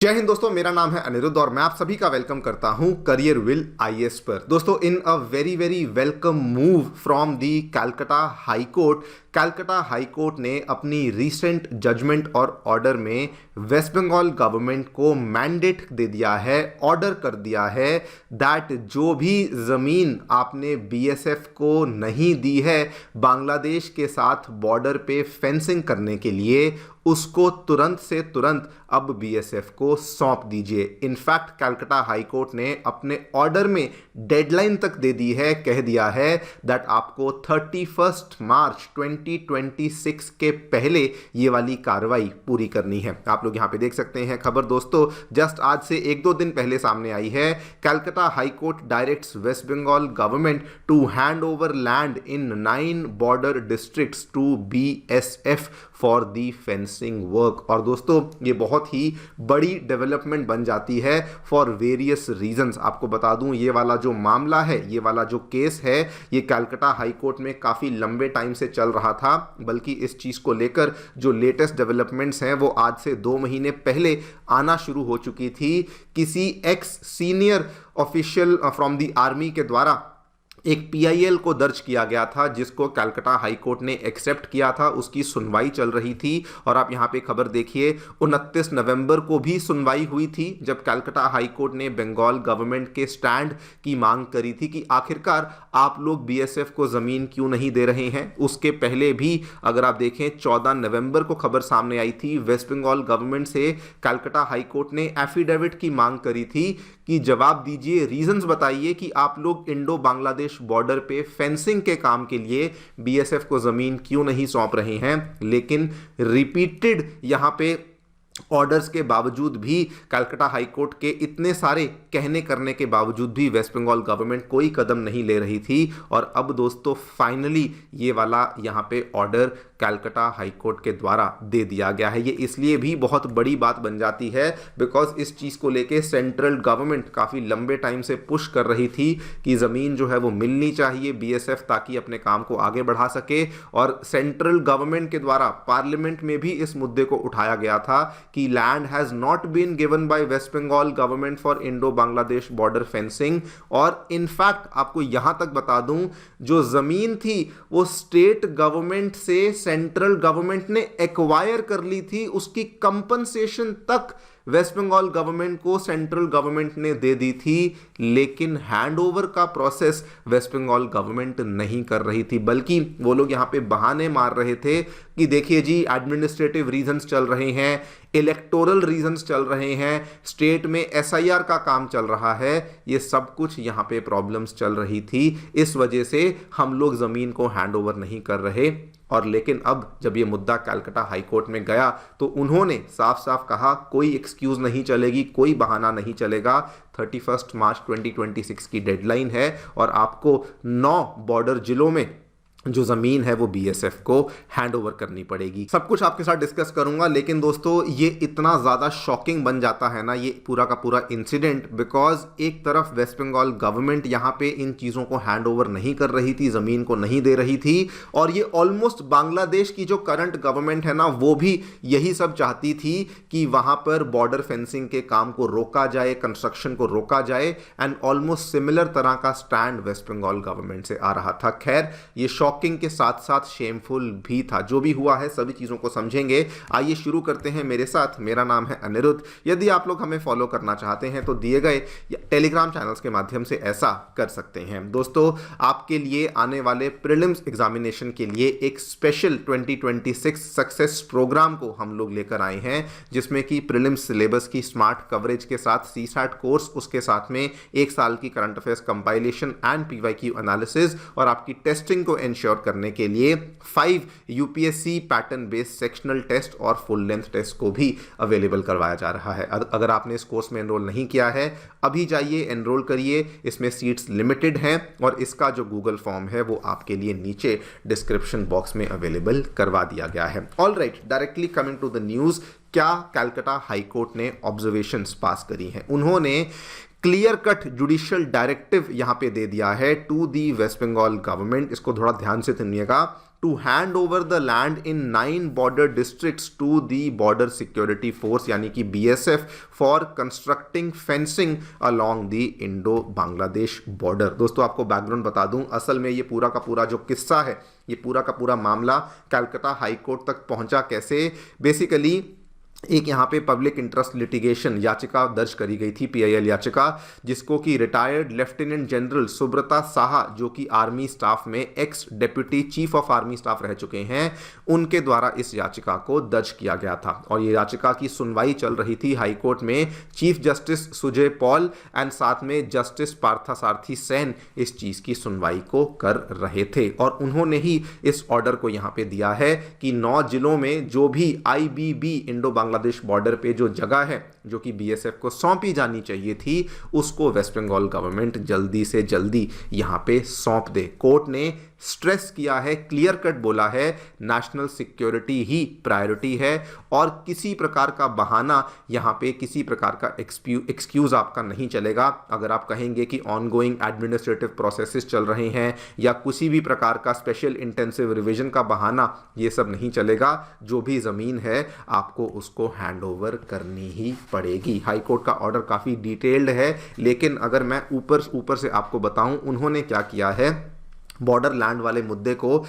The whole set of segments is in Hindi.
जय हिंद दोस्तों, मेरा नाम है अनिरुद्ध और मैं आप सभी का वेलकम करता हूं करियर विल आईएएस पर। दोस्तों, in a very very welcome move from the Calcutta high court, Calcutta high court ने अपनी रीसेंट जजमेंट और ऑर्डर में वेस्ट बंगाल गवर्नमेंट को मैंडेट दे दिया है, ऑर्डर कर दिया है दैट जो भी ज़मीन आपने बीएसएफ को नहीं दी है बांग्लादेश के साथ बॉर्डर पे फेंसिंग करने के लिए, उसको तुरंत से तुरंत अब बीएसएफ को सौंप दीजिए। इनफैक्ट कलकत्ता हाई कोर्ट ने अपने ऑर्डर में डेडलाइन तक दे दी है, कह दिया है दैट आपको 31 मार्च 2026 के पहले ये वाली कार्रवाई पूरी करनी है। आप लोग यहां पे देख सकते हैं खबर दोस्तों, जस्ट आज से एक दो दिन पहले सामने आई है। Calcutta high court directs West Bengal government to hand over land in 9 border districts to BSF for the fencing work. और दोस्तों, ये बहुत ही बड़ी डेवलपमेंट बन जाती है फॉर वेरियस रीजंस। आपको बता दूं, ये वाला जो मामला है, ये वाला जो केस है, ये कलकत्ता हाई कोर्ट में काफ़ी लंबे टाइम से चल रहा था। बल्कि इस चीज़ को लेकर जो लेटेस्ट डेवलपमेंट्स हैं वो आज से 2 महीने पहले आना शुरू हो चुकी थी। किसी x senior official from the army के द्वारा एक पीआईएल को दर्ज किया गया था, जिसको कलकत्ता हाई कोर्ट ने एक्सेप्ट किया था। उसकी सुनवाई चल रही थी और आप यहां पे खबर देखिए, 29 नवंबर को भी सुनवाई हुई थी जब कलकत्ता हाई कोर्ट ने बंगाल गवर्नमेंट के स्टैंड की मांग करी थी कि आखिरकार आप लोग बीएसएफ को जमीन क्यों नहीं दे रहे हैं। उसके पहले भी अगर आप देखें 14 नवंबर को खबर सामने आई थी, वेस्ट बंगाल गवर्नमेंट से कलकत्ता हाई कोर्ट ने एफिडेविट की मांग करी थी कि जवाब दीजिए, रीजंस बताइए कि आप लोग इंडो बांग्लादेश बॉर्डर पे फेंसिंग के काम के लिए बीएसएफ को जमीन क्यों नहीं सौंप रहे हैं। लेकिन रिपीटेड यहां पे ऑर्डर्स के बावजूद भी, कलकत्ता हाई कोर्ट के इतने सारे कहने करने के बावजूद भी वेस्ट बंगाल गवर्नमेंट कोई कदम नहीं ले रही थी। और अब दोस्तों फाइनली ये वाला यहाँ पे ऑर्डर कलकत्ता हाई कोर्ट के द्वारा दे दिया गया है। ये इसलिए भी बहुत बड़ी बात बन जाती है बिकॉज इस चीज़ को लेके सेंट्रल गवर्नमेंट काफ़ी लंबे टाइम से पुश कर रही थी कि ज़मीन जो है वो मिलनी चाहिए बीएसएफ, ताकि अपने काम को आगे बढ़ा सके। और सेंट्रल गवर्नमेंट के द्वारा पार्लियामेंट में भी इस मुद्दे को उठाया गया था कि land has not been given by West Bengal government for Indo Bangladesh border fencing. और इनफैक्ट आपको यहां तक बता दूं, जो जमीन थी वो स्टेट गवर्नमेंट से सेंट्रल गवर्नमेंट ने एक्वायर कर ली थी, उसकी कंपनसेशन तक वेस्ट बंगाल गवर्नमेंट को सेंट्रल गवर्नमेंट ने दे दी थी। लेकिन हैंडओवर का प्रोसेस वेस्ट बंगाल गवर्नमेंट नहीं कर रही थी, बल्कि वो लोग यहां पे बहाने मार रहे थे कि देखिए जी, एडमिनिस्ट्रेटिव रीजंस चल रहे हैं, इलेक्टोरल रीजंस चल रहे हैं, स्टेट में एसआईआर का काम चल रहा है, ये सब कुछ यहां पे प्रॉब्लम्स चल रही थी। इस वजह से हम लोग जमीन को हैंडओवर नहीं कर रहे। और लेकिन अब जब ये मुद्दा कलकत्ता हाई कोर्ट में गया तो उन्होंने साफ साफ कहा कोई एक्सक्यूज नहीं चलेगी, कोई बहाना नहीं चलेगा। 31 मार्च 2026 की डेडलाइन है और आपको 9 बॉर्डर जिलों में जो ज़मीन है वो बीएसएफ को हैंडओवर करनी पड़ेगी। सब कुछ आपके साथ डिस्कस करूंगा, लेकिन दोस्तों ये इतना ज़्यादा शॉकिंग बन जाता है ना ये पूरा का पूरा इंसिडेंट, बिकॉज एक तरफ वेस्ट बंगाल गवर्नमेंट यहाँ पे इन चीज़ों को हैंडओवर नहीं कर रही थी, ज़मीन को नहीं दे रही थी, और ये ऑलमोस्ट बांग्लादेश की जो करंट गवर्नमेंट है ना वो भी यही सब चाहती थी कि वहाँ पर बॉर्डर फेंसिंग के काम को रोका जाए, कंस्ट्रक्शन को रोका जाए। एंड ऑलमोस्ट सिमिलर तरह का स्टैंड वेस्ट बंगाल गवर्नमेंट से आ रहा था। खैर, ये शॉकिंग के साथ साथ शेमफुल भी था। जो भी हुआ है सभी चीजों को समझेंगे। आइए शुरू करते हैं मेरे साथ। मेरा नाम है अनिरुद्ध। यदि आप लोग हमें फॉलो करना चाहते हैं तो दिए गए टेलीग्राम चैनल्स के माध्यम से ऐसा कर सकते हैं। दोस्तों, आपके लिए आने वाले प्रीलिम्स एग्जामिनेशन के लिए एक स्पेशल 2026 सक्सेस प्रोग्राम को हम लोग लेकर आए हैं, जिसमें कि प्रीलिम्स सिलेबस की स्मार्ट कवरेज के साथ सीसैट कोर्स, उसके साथ में 1 साल की current affairs compilation and PYQ analysis, और आपकी टेस्टिंग को इंश्योर करने के लिए 5 UPSC pattern based sectional test और फुल लेंथ टेस्ट को भी अवेलेबल करवाया जा रहा है। अगर आपने इस कोर्स में एनरोल नहीं किया है, अभी जाइए एनरोल करिए। इसमें सीट्स लिमिटेड हैं और इसका जो गूगल फॉर्म है वो आपके लिए नीचे डिस्क्रिप्शन बॉक्स में अवेलेबल करवा दिया गया है। All right, directly coming to the news, क्या कलकत्ता हाई कोर्ट ने ऑब्जर्वेशंस पास करी हैं। उन्होंने क्लियर कट जुडिशियल डायरेक्टिव यहां पे दे दिया है to the West Bengal government. इसको थोड़ा ध्यान से सुनिएगा। to hand over the land in 9 border districts to the border security force यानी कि BSF for constructing fencing along the Indo-Bangladesh border। दोस्तों आपको बैकग्राउंड बता दूं, असल में ये पूरा का पूरा जो किस्सा है, ये पूरा का पूरा मामला कलकत्ता हाई कोर्ट तक पहुंचा कैसे। बेसिकली एक यहाँ पे पब्लिक इंटरेस्ट लिटिगेशन याचिका दर्ज करी गई थी, PIL याचिका, जिसको कि retired lieutenant general Subrata Saha, जो कि आर्मी स्टाफ में x deputy chief of army staff रह चुके हैं, उनके द्वारा इस याचिका को दर्ज किया गया था। और ये याचिका की सुनवाई चल रही थी हाई कोर्ट में। Chief justice Sujay Paul and साथ में जस्टिस पार्थसारथी सेन इस चीज की सुनवाई को कर रहे थे, और उन्होंने ही इस ऑर्डर को यहाँ पे दिया है कि 9 जिलों में जो भी IBB इंडो बांग्लादेश बॉर्डर पे जो जगह है जो कि BSF को सौंपी जानी चाहिए थी, उसको वेस्ट बंगाल गवर्नमेंट जल्दी से जल्दी यहां पे सौंप दे। कोर्ट ने स्ट्रेस किया है, क्लियर कट बोला है, नेशनल सिक्योरिटी ही प्रायोरिटी है और किसी प्रकार का बहाना यहां पे, किसी प्रकार का एक्सक्यूज आपका नहीं चलेगा। अगर आप कहेंगे कि ऑनगोइंग एडमिनिस्ट्रेटिव प्रोसेसेस चल रहे हैं या किसी भी प्रकार का स्पेशल इंटेंसिव रिवीजन का बहाना, ये सब नहीं चलेगा। जो भी जमीन है आपको उसको हैंड ओवर करनी ही पड़ेगी। हाई कोर्ट का ऑर्डर काफी डिटेल्ड है, लेकिन अगर मैं ऊपर से आपको बताऊं, उन्होंने क्या किया है, बॉर्डर लैंड वाले मुद्दे को,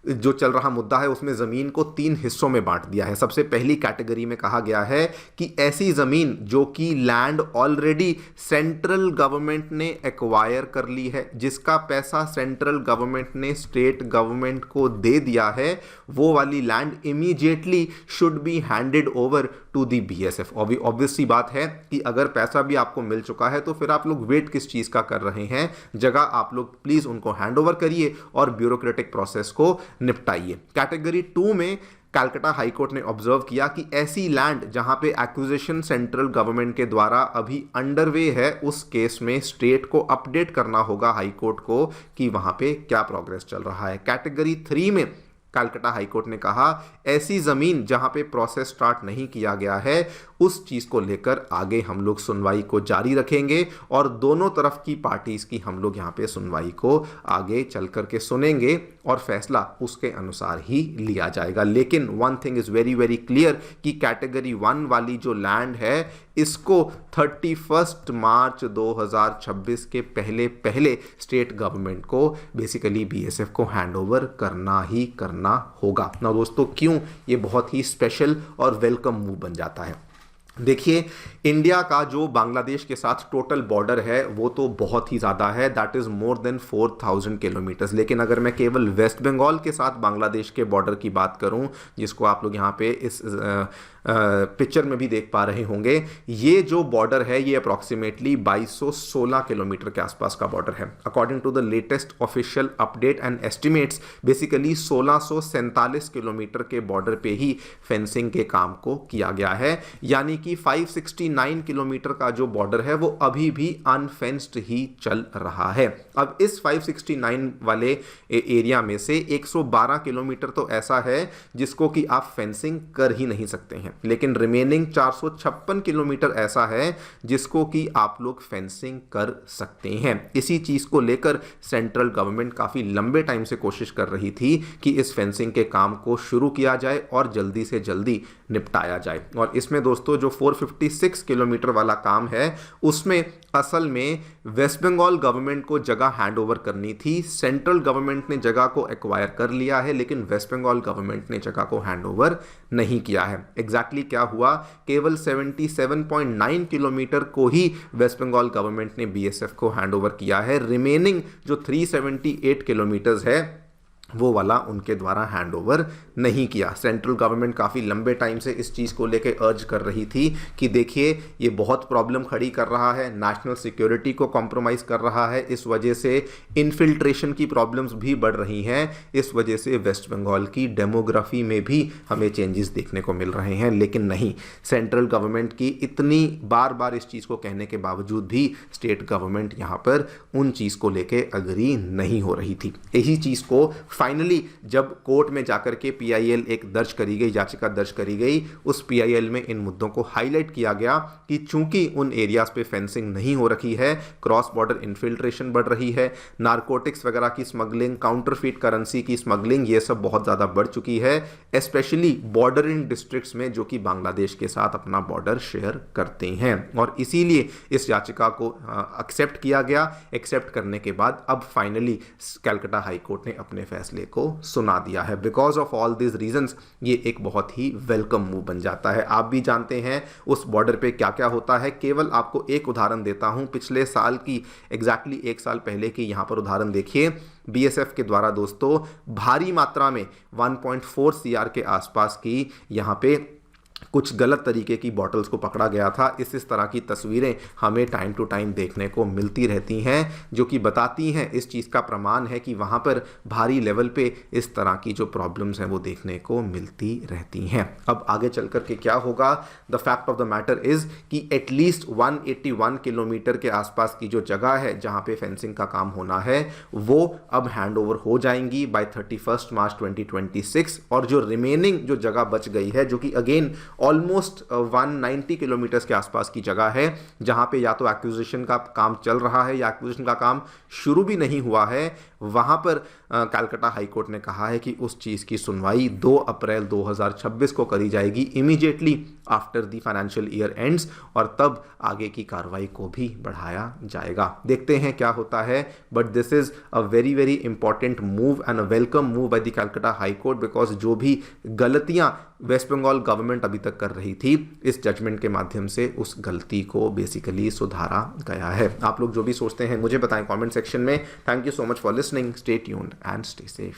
जो चल रहा मुद्दा है, उसमें ज़मीन को 3 हिस्सों में बांट दिया है। सबसे पहली कैटेगरी में कहा गया है कि ऐसी ज़मीन जो कि लैंड ऑलरेडी सेंट्रल गवर्नमेंट ने एक्वायर कर ली है, जिसका पैसा सेंट्रल गवर्नमेंट ने स्टेट गवर्नमेंट को दे दिया है, वो वाली land immediately should be handed over to the BSF। Obvious सी बात है कि अगर पैसा भी आपको मिल चुका है तो फिर आप लोग वेट किस चीज़ का कर रहे हैं। जगह आप लोग प्लीज़ उनको हैंड ओवर करिए और ब्यूरोक्रेटिक प्रोसेस को निपटाइए। कैटेगरी 2 में कलकत्ता हाई कोर्ट ने ऑब्जर्व किया कि ऐसी लैंड जहां पे एक्विजिशन सेंट्रल गवर्नमेंट के द्वारा अभी अंडरवे है, उस केस में स्टेट को अपडेट करना होगा हाई कोर्ट को कि वहां पे क्या प्रोग्रेस चल रहा है। कैटेगरी 3 में कलकत्ता हाई कोर्ट ने कहा ऐसी जमीन जहां पे प्रोसेस स्टार्ट नहीं किया गया है, उस चीज को लेकर आगे हम लोग सुनवाई को जारी रखेंगे और दोनों तरफ की पार्टीज की हम लोग यहां पे सुनवाई को आगे चल करके सुनेंगे और फैसला उसके अनुसार ही लिया जाएगा। लेकिन one thing is very very clear कि कैटेगरी 1 वाली जो लैंड है, इसको 31 मार्च 2026 के पहले स्टेट गवर्नमेंट को बेसिकली BSF को हैंडओवर करना ही करना होगा ना। दोस्तों क्यों ये बहुत ही स्पेशल और वेलकम मूव बन जाता है? देखिए, इंडिया का जो बांग्लादेश के साथ टोटल बॉर्डर है वो तो बहुत ही ज़्यादा है, that is more than 4000 kilometres. लेकिन अगर मैं केवल वेस्ट बंगाल के साथ बांग्लादेश के बॉर्डर की बात करूं, जिसको आप लोग यहाँ पे इस पिक्चर में भी देख पा रहे होंगे, ये जो बॉर्डर है ये अप्रॉक्सीमेटली 2216 किलोमीटर के आसपास का बॉर्डर है। According to the latest official update and estimates, basically 1647 kilometre के बॉर्डर पे ही फेंसिंग के काम को किया गया है, यानी कि 569 किलोमीटर का जो बॉर्डर है वो अभी भी अनफेंस्ड ही चल रहा है। अब इस 569 वाले एरिया में से 112 किलोमीटर तो ऐसा है जिसको कि आप फेंसिंग कर ही नहीं सकते हैं, लेकिन रिमेनिंग 456 किलोमीटर ऐसा है जिसको कि आप लोग फेंसिंग कर सकते हैं। इसी चीज को लेकर सेंट्रल गवर्नमेंट काफी लंबे टाइम से कोशिश कर रही थी कि इस फेंसिंग के काम को शुरू किया जाए और जल्दी से जल्दी निपटाया जाए। और इसमें दोस्तों जो 456 किलोमीटर वाला काम है, उसमें असल में वेस्ट बंगाल गवर्नमेंट को जगह हैंड ओवर करनी थी। सेंट्रल गवर्नमेंट ने जगह को एक्वायर कर लिया है, लेकिन वेस्ट बंगाल गवर्नमेंट ने जगह को हैंड ओवर नहीं किया है। एग्जैक्टली क्या हुआ, केवल 77.9 किलोमीटर को ही वेस्ट बंगाल गवर्नमेंट ने BSF को हैंड ओवर किया है। रिमेनिंग जो 378 किलोमीटर्स है वो वाला उनके द्वारा हैंड ओवर नहीं किया। सेंट्रल गवर्नमेंट काफ़ी लंबे टाइम से इस चीज़ को लेकर अर्ज कर रही थी कि देखिए ये बहुत प्रॉब्लम खड़ी कर रहा है, नेशनल सिक्योरिटी को कॉम्प्रोमाइज़ कर रहा है, इस वजह से इन्फिल्ट्रेशन की प्रॉब्लम्स भी बढ़ रही हैं, इस वजह से वेस्ट बंगाल की डेमोग्राफी में भी हमें चेंजेस देखने को मिल रहे हैं। लेकिन नहीं, सेंट्रल गवर्नमेंट की इतनी बार बार इस चीज़ को कहने के बावजूद भी स्टेट गवर्नमेंट यहाँ पर उन चीज़ को लेकर अग्री नहीं हो रही थी। यही चीज़ को फाइनली जब कोर्ट में जाकर के PIL एक दर्ज करी गई, याचिका दर्ज करी गई, उस PIL में इन मुद्दों को हाईलाइट किया गया कि चूंकि उन एरियाज पे फेंसिंग नहीं हो रखी है, क्रॉस बॉर्डर इन्फिल्ट्रेशन बढ़ रही है, नारकोटिक्स वगैरह की स्मगलिंग, काउंटरफीट करेंसी की स्मगलिंग, ये सब बहुत ज़्यादा बढ़ चुकी है, स्पेशली बॉर्डरिंग डिस्ट्रिक्ट्स में जो कि बांग्लादेश के साथ अपना बॉर्डर शेयर करते हैं। और इसीलिए इस याचिका को एक्सेप्ट किया गया। एक्सेप्ट करने के बाद अब फाइनली कलकत्ता हाई कोर्ट ने अपने फैसले को सुना दिया है। Because of all this reasons ये एक बहुत ही वेलकम मूव बन जाता है। आप भी जानते हैं उस बॉर्डर पे क्या क्या होता है। केवल आपको एक उदाहरण देता हूं, पिछले साल की एग्जैक्टली एक साल पहले की यहां पर उदाहरण देखिए। BSF के द्वारा दोस्तों भारी मात्रा में 1.4 CR के आसपास की यहां पे कुछ गलत तरीके की बॉटल्स को पकड़ा गया था। इस तरह की तस्वीरें हमें टाइम टू टाइम देखने को मिलती रहती हैं, जो कि बताती हैं, इस चीज़ का प्रमाण है कि वहाँ पर भारी लेवल पे इस तरह की जो प्रॉब्लम्स हैं वो देखने को मिलती रहती हैं। अब आगे चल कर के क्या होगा, the fact of the matter is कि एटलीस्ट 181 किलोमीटर के आसपास की जो जगह है जहाँ पे फेंसिंग का काम होना है वो अब हैंड ओवर हो जाएंगी बाय 31 मार्च 2026। और जो रिमेनिंग जो जगह बच गई है, जो कि अगेन ऑलमोस्ट 190 किलोमीटर्स के आसपास की जगह है, जहां पे या तो एक्विजिशन का काम चल रहा है या एक्विजिशन का काम शुरू भी नहीं हुआ है, वहां पर कलकत्ता हाई कोर्ट ने कहा है कि उस चीज़ की सुनवाई 2 अप्रैल 2026 को करी जाएगी, immediately after the financial year ends, और तब आगे की कार्रवाई को भी बढ़ाया जाएगा। देखते हैं क्या होता है, but this is a very very important move and a welcome move by the Calcutta high court, because जो भी गलतियां वेस्ट बंगाल गवर्नमेंट अभी तक कर रही थी, इस जजमेंट के माध्यम से उस गलती को बेसिकली सुधारा गया है। आप लोग जो भी सोचते हैं मुझे बताएं कमेंट सेक्शन में। Thank you so much for listening, stay tuned and stay safe.